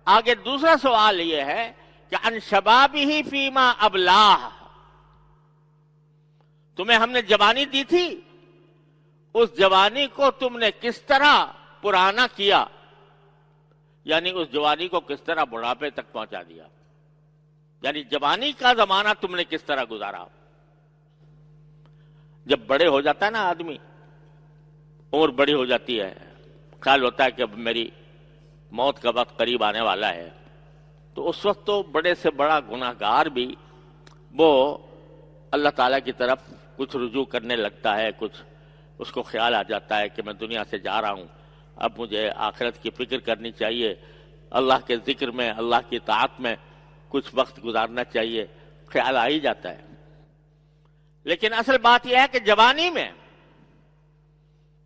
آگے دوسرا سوال یہ ہے کہ ان شبابہ فیما ابلاہ، تمہیں ہم نے جوانی دی تھی، اس جوانی کو تم نے کس طرح پرانا کیا، یعنی اس جوانی کو کس طرح بڑھاپے تک پہنچا دیا، یعنی جوانی کا زمانہ تم نے کس طرح گزارا۔ جب بڑے ہو جاتا ہے نا آدمی، عمر بڑی ہو جاتی ہے، خیال ہوتا ہے کہ اب میری موت کا وقت قریب آنے والا ہے، تو اس وقت تو بڑے سے بڑا گناہگار بھی وہ اللہ تعالیٰ کی طرف کچھ رجوع کرنے لگتا ہے، کچھ اس کو خیال آ جاتا ہے کہ میں دنیا سے جا رہا ہوں، اب مجھے آخرت کی فکر کرنی چاہیے، اللہ کے ذکر میں، اللہ کی طاعت میں کچھ وقت گزارنا چاہیے، خیال آ ہی جاتا ہے۔ لیکن اصل بات یہ ہے کہ جوانی میں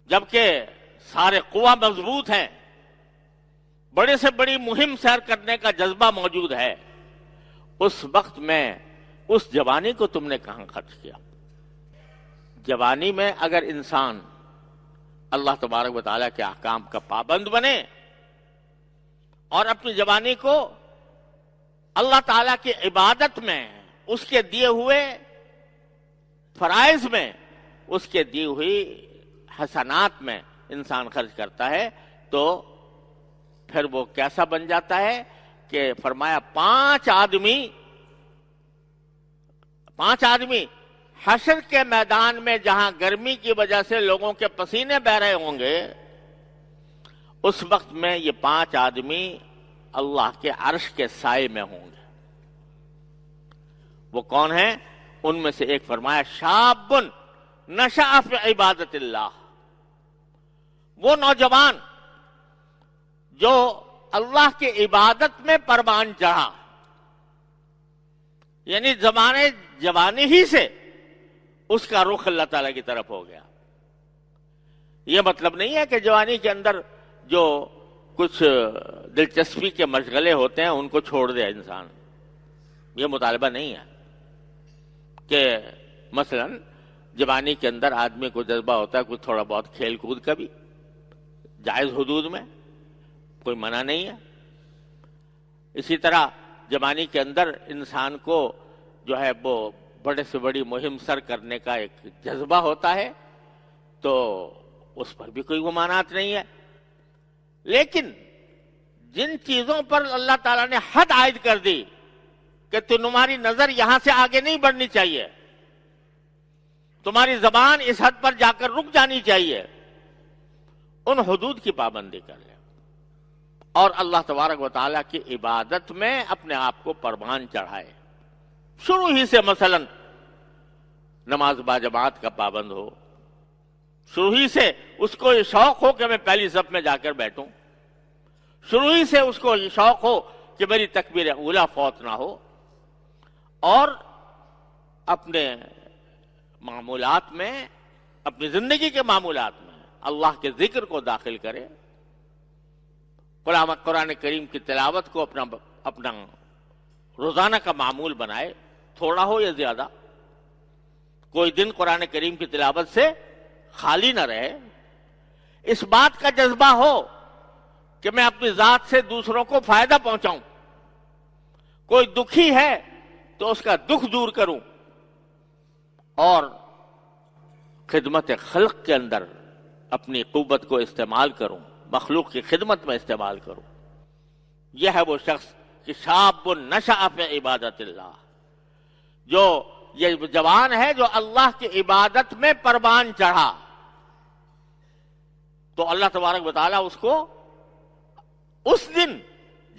جبکہ سارے قوہ مضبوط ہیں، بڑے سے بڑی مہم سیر کرنے کا جذبہ موجود ہے، اس وقت میں اس جوانی کو تم نے کہاں خرچ کیا؟ جوانی میں اگر انسان اللہ تبارک و تعالیٰ کے احکام کا پابند بنے اور اپنی جوانی کو اللہ تعالیٰ کی عبادت میں، اس کے دیے ہوئے فرائض میں، اس کے دی ہوئی حسنات میں انسان خرچ کرتا ہے، تو پھر وہ کیسا بن جاتا ہے کہ فرمایا پانچ آدمی حشر کے میدان میں جہاں گرمی کی وجہ سے لوگوں کے پسینے بہ رہے ہوں گے، اس وقت میں یہ پانچ آدمی اللہ کے عرش کے سائے میں ہوں گے۔ وہ کون ہیں؟ ان میں سے ایک فرمایا شاب نشأ فی عبادت اللہ، وہ نوجوان جو اللہ کی عبادت میں پروان چڑھا، یعنی جوانی ہی سے اس کا رخ اللہ تعالیٰ کی طرف ہو گیا۔ یہ مطلب نہیں ہے کہ جوانی کے اندر جو کچھ دلچسپی کے مشغلے ہوتے ہیں ان کو چھوڑ دے انسان، یہ مطالبہ نہیں ہے کہ مثلا جوانی کے اندر آدمی کو جذبہ ہوتا ہے کچھ تھوڑا بہت کھیل کود کا بھی، جائز حدود میں، کوئی منع نہیں ہے۔ اسی طرح جوانی کے اندر انسان کو جو ہے وہ بڑے سے بڑی مہم سر کرنے کا ایک جذبہ ہوتا ہے، تو اس پر بھی کوئی گمانات نہیں ہے۔ لیکن جن چیزوں پر اللہ تعالیٰ نے حد عائد کر دی کہ تمہاری نظر یہاں سے آگے نہیں بڑھنی چاہیے، تمہاری زبان اس حد پر جا کر رک جانی چاہیے، ان حدود کی پابندی کر لیں اور اللہ تبارک و تعالیٰ کی عبادت میں اپنے آپ کو پروان چڑھائے۔ شروع ہی سے مثلا نماز باجماعت کا پابند ہو، شروع ہی سے اس کو یہ شوق ہو کہ میں پہلی صف میں جا کر بیٹھوں، شروع ہی سے اس کو یہ شوق ہو کہ میری تکبیر اولیٰ فوت نہ ہو، اور اپنے معمولات میں، اپنی زندگی کے معمولات میں اللہ کے ذکر کو داخل کرے، قرآن کریم کی تلاوت کو اپنا روزانہ کا معمول بنائے، تھوڑا ہو یا زیادہ، کوئی دن قرآن کریم کی تلاوت سے خالی نہ رہے۔ اس بات کا جذبہ ہو کہ میں اپنی ذات سے دوسروں کو فائدہ پہنچاؤں، کوئی دکھی ہے تو اس کا دکھ دور کروں، اور خدمت خلق کے اندر اپنی قوت کو استعمال کروں، مخلوق کی خدمت میں استعمال کروں۔ یہ ہے وہ شخص کہ شاب نشأ فی عبادت اللہ، جو یہ جوان ہے جو اللہ کی عبادت میں پروان چڑھا، تو اللہ تبارک و تعالیٰ اس کو اس دن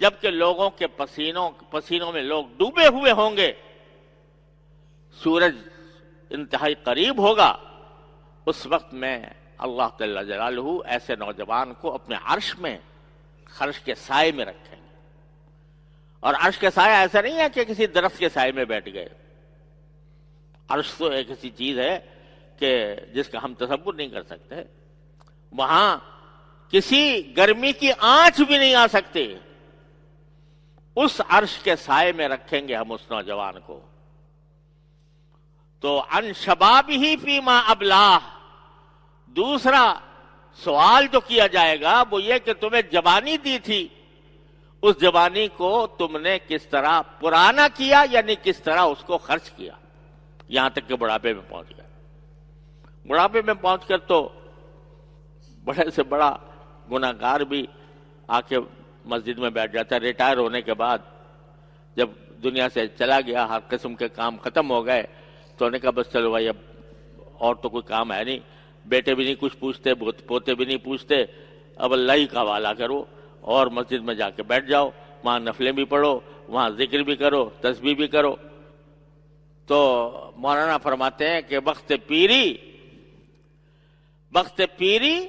جبکہ لوگوں کے پسینوں میں لوگ ڈوبے ہوئے ہوں گے، سورج انتہائی قریب ہوگا، اس وقت میں اللہ تعالی جلالہ ایسے نوجوان کو اپنے عرش میں، عرش کے سائے میں رکھیں گے۔ اور عرش کے سائے ایسا نہیں ہے کہ کسی درخت کے سائے میں بیٹھ گئے، عرش تو ایک ایسی چیز ہے کہ جس کا ہم تصور نہیں کر سکتے، وہاں کسی گرمی کی آنچ بھی نہیں آ سکتی، اس عرش کے سائے میں رکھیں گے ہم اس نوجوان کو۔ تو ان شبابہ فیما ابلاہ، دوسرا سوال جو کیا جائے گا وہ یہ کہ تمہیں جوانی دی تھی، اس جوانی کو تم نے کس طرح پرانا کیا، یعنی کس طرح اس کو خرچ کیا، یہاں تک کہ بڑھاپے میں پہنچ گئے۔ بڑھاپے میں پہنچ کر تو بڑے سے بڑا گناہگار بھی آ کے مسجد میں بیٹھ جاتا ہے۔ ریٹائر ہونے کے بعد جب دنیا سے چلا گیا، ہر قسم کے کام ختم ہو گئے، تو انہوں نے کہا بس چلو بھائی اب اور تو کوئی کام ہے نہیں، بیٹے بھی نہیں کچھ پوچھتے، پوتے بھی نہیں پوچھتے، اب اللہ ہی کا حوالہ کرو اور مسجد میں جا کے بیٹھ جاؤ، وہاں نفلیں بھی پڑھو، وہاں ذکر بھی کرو، تسبیح بھی کرو۔ تو مولانا فرماتے ہیں کہ وقت پیری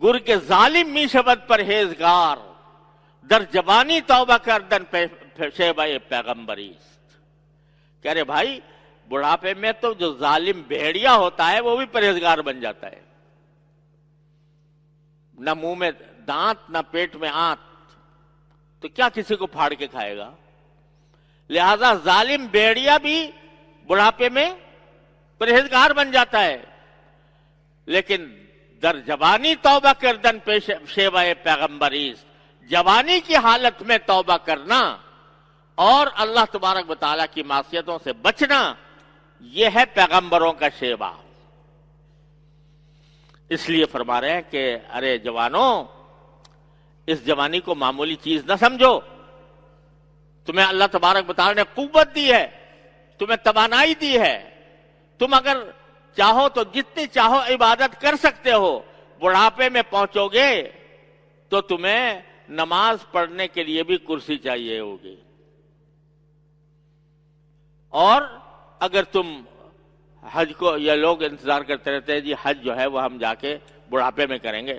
گر کے ظالم می شبد پرہیزگار، در جوانی توبہ کردن شیبہ پیغمبریست۔ کہہ رہے بھائی بڑھاپے میں تو جو ظالم بھیڑیا ہوتا ہے وہ بھی پرہیزگار بن جاتا ہے، نہ منہ میں دانت نہ پیٹ میں آنت، تو کیا کسی کو پھاڑ کے کھائے گا؟ لہذا ظالم بھیڑیا بھی بڑھاپے میں پرہیزگار بن جاتا ہے، لیکن در جوانی توبہ کردن شیوہ پیغمبریست، جوانی کی حالت میں توبہ کرنا اور اللہ تبارک و تعالیٰ کی معصیتوں سے بچنا، یہ ہے پیغمبروں کا شیوہ۔ اس لیے فرما رہے ہیں کہ ارے جوانوں، اس جوانی کو معمولی چیز نہ سمجھو، تمہیں اللہ تبارک و تعالیٰ نے قوت دی ہے، تمہیں توانائی دی ہے، تم اگر چاہو تو جتنی چاہو عبادت کر سکتے ہو۔ بڑھاپے میں پہنچو گے تو تمہیں نماز پڑھنے کے لیے بھی کرسی چاہیے ہوگی، اور اگر تم حج کو، یہ لوگ انتظار کرتے رہتے ہیں جی حج جو ہے وہ ہم جا کے بڑھاپے میں کریں گے۔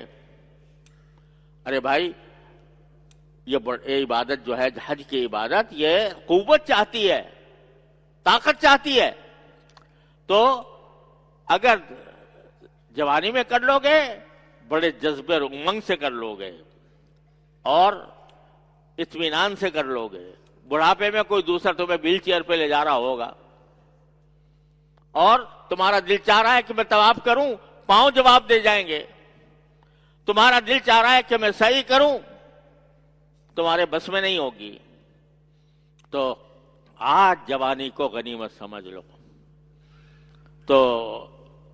ارے بھائی یہ عبادت جو ہے حج کی عبادت، یہ قوت چاہتی ہے، طاقت چاہتی ہے، تو اگر جوانی میں کر لو گے بڑے جذبے اور امنگ سے کر لو گے اور اطمینان سے کر لو گے، بڑھاپے میں کوئی دوسرا تمہیں ویل چیئر پہ لے جا رہا ہوگا اور تمہارا دل چاہ رہا ہے کہ میں طواف کروں، پاؤں جواب دے جائیں گے، تمہارا دل چاہ رہا ہے کہ میں صحیح کروں، تمہارے بس میں نہیں ہوگی۔ تو آج جوانی کو غنیمت سمجھ لو۔ تو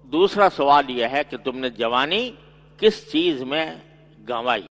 دوسرا سوال یہ ہے کہ تم نے جوانی کس چیز میں گنوائی؟